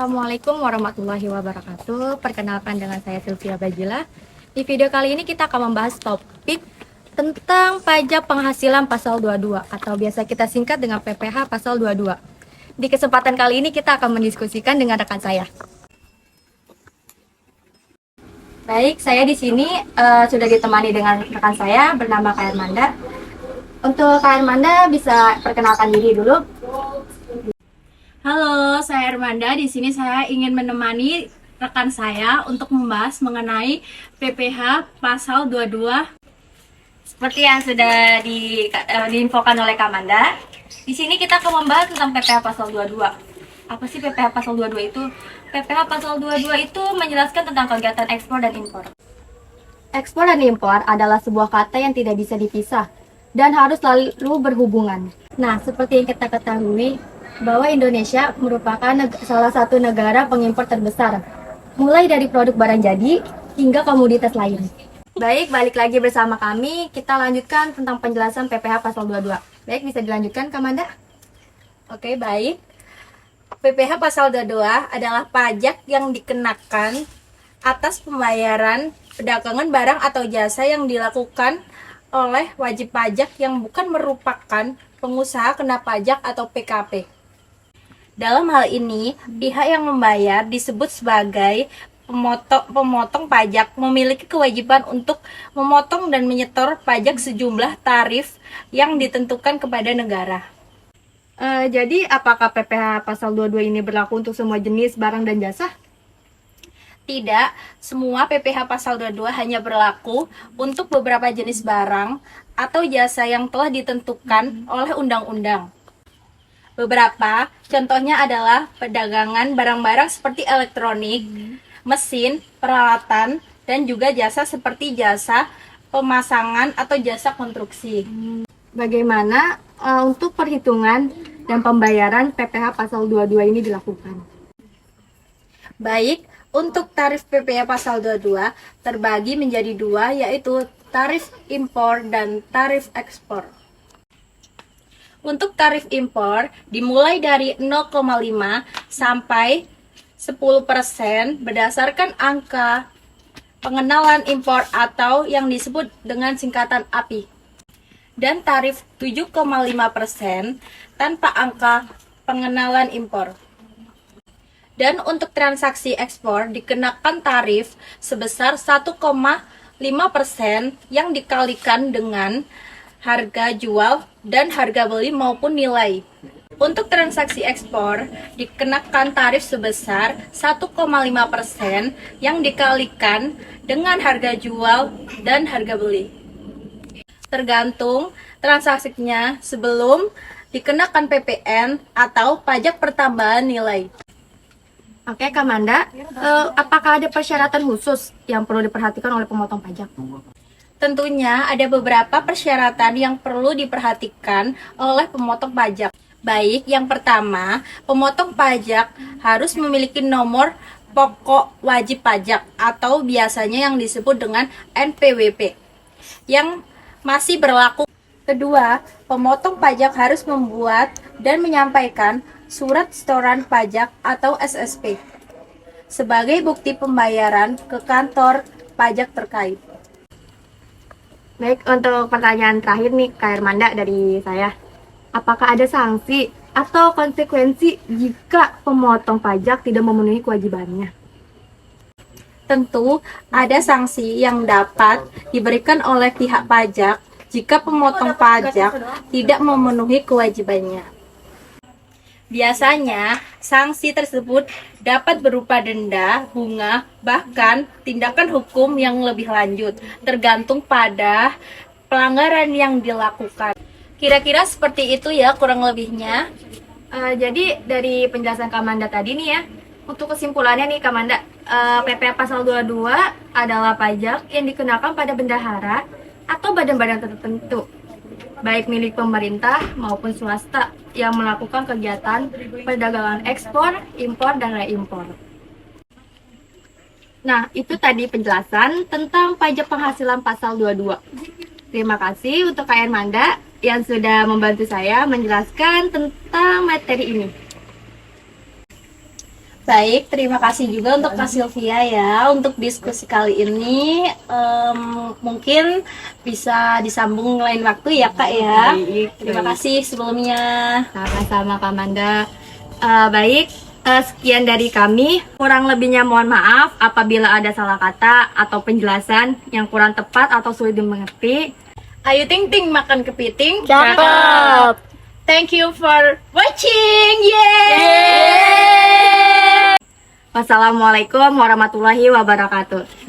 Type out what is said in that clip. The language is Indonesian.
Assalamualaikum warahmatullahi wabarakatuh. Perkenalkan dengan saya Sylvia Bajila. Di video kali ini kita akan membahas topik tentang pajak penghasilan pasal 22 atau biasa kita singkat dengan PPh pasal 22. Di kesempatan kali ini kita akan mendiskusikan dengan rekan saya. Baik, saya di sini sudah ditemani dengan rekan saya bernama Kak Hermanda. Untuk Kak Hermanda bisa perkenalkan diri dulu. Halo, saya Hermanda. Di sini saya ingin menemani rekan saya untuk membahas mengenai PPh pasal 22. Seperti yang sudah diinfokan oleh Kak Amanda, di sini kita akan membahas tentang PPh pasal 22. Apa sih PPh pasal 22 itu? PPh pasal 22 itu menjelaskan tentang kegiatan ekspor dan impor. Ekspor dan impor adalah sebuah kata yang tidak bisa dipisah dan harus selalu berhubungan. Nah, seperti yang kita ketahui, bahwa Indonesia merupakan salah satu negara pengimpor terbesar, mulai dari produk barang jadi hingga komoditas lain. Baik, balik lagi bersama kami, kita lanjutkan tentang penjelasan PPh pasal 22. Baik, bisa dilanjutkan, Kak Amanda? Oke, baik. PPh pasal 22 adalah pajak yang dikenakan atas pembayaran perdagangan barang atau jasa yang dilakukan oleh wajib pajak yang bukan merupakan pengusaha kena pajak atau PKP. Dalam hal ini, pihak yang membayar disebut sebagai pemotong pajak memiliki kewajiban untuk memotong dan menyetor pajak sejumlah tarif yang ditentukan kepada negara. Jadi, apakah PPh pasal 22 ini berlaku untuk semua jenis barang dan jasa? Tidak, semua PPh pasal 22 hanya berlaku untuk beberapa jenis barang atau jasa yang telah ditentukan oleh undang-undang. Beberapa contohnya adalah perdagangan barang-barang seperti elektronik, mesin, peralatan, dan juga jasa seperti jasa pemasangan atau jasa konstruksi. Bagaimana untuk perhitungan dan pembayaran PPh pasal 22 ini dilakukan? Baik, untuk tarif PPh pasal 22 terbagi menjadi dua, yaitu tarif impor dan tarif ekspor. Untuk tarif impor dimulai dari 0,5 sampai 10% berdasarkan angka pengenalan impor atau yang disebut dengan singkatan API. Dan tarif 7,5% tanpa angka pengenalan impor. Dan untuk transaksi ekspor dikenakan tarif sebesar 1,5% yang dikalikan dengan harga jual dan harga beli maupun nilai. Untuk transaksi ekspor dikenakan tarif sebesar 1,5% yang dikalikan dengan harga jual dan harga beli. Tergantung transaksinya sebelum dikenakan PPN atau pajak pertambahan nilai. Oke, Kak Amanda, apakah ada persyaratan khusus yang perlu diperhatikan oleh pemotong pajak? Tentunya ada beberapa persyaratan yang perlu diperhatikan oleh pemotong pajak. Baik, yang pertama, pemotong pajak harus memiliki nomor pokok wajib pajak atau biasanya yang disebut dengan NPWP yang masih berlaku. Kedua, pemotong pajak harus membuat dan menyampaikan surat setoran pajak atau SSP sebagai bukti pembayaran ke kantor pajak terkait. Baik, untuk pertanyaan terakhir nih, Kak Hermanda dari saya. Apakah ada sanksi atau konsekuensi jika pemotong pajak tidak memenuhi kewajibannya? Tentu ada sanksi yang dapat diberikan oleh pihak pajak jika pemotong pajak tidak memenuhi kewajibannya. Biasanya, sanksi tersebut dapat berupa denda, bunga, bahkan tindakan hukum yang lebih lanjut, tergantung pada pelanggaran yang dilakukan. Kira-kira seperti itu ya kurang lebihnya. Jadi dari penjelasan Kak Amanda tadi nih ya, untuk kesimpulannya nih Kak Amanda, PPh pasal 22 adalah pajak yang dikenakan pada bendahara atau badan-badan tertentu, baik milik pemerintah maupun swasta yang melakukan kegiatan perdagangan ekspor, impor, dan reimpor. Nah, itu tadi penjelasan tentang pajak penghasilan pasal 22. Terima kasih untuk Kak Hermanda yang sudah membantu saya menjelaskan tentang materi ini. Baik, terima kasih juga untuk Kak Sylvia ya untuk diskusi kali ini. Mungkin bisa disambung lain waktu ya Kak ya. Terima kasih sebelumnya. Sama-sama Kak Amanda. Baik, sekian dari kami. Kurang lebihnya mohon maaf apabila ada salah kata atau penjelasan yang kurang tepat atau sulit dimengerti. Ayo ting ting makan kepiting. Cakep. Thank you for watching. Yeay! Wassalamualaikum warahmatullahi wabarakatuh.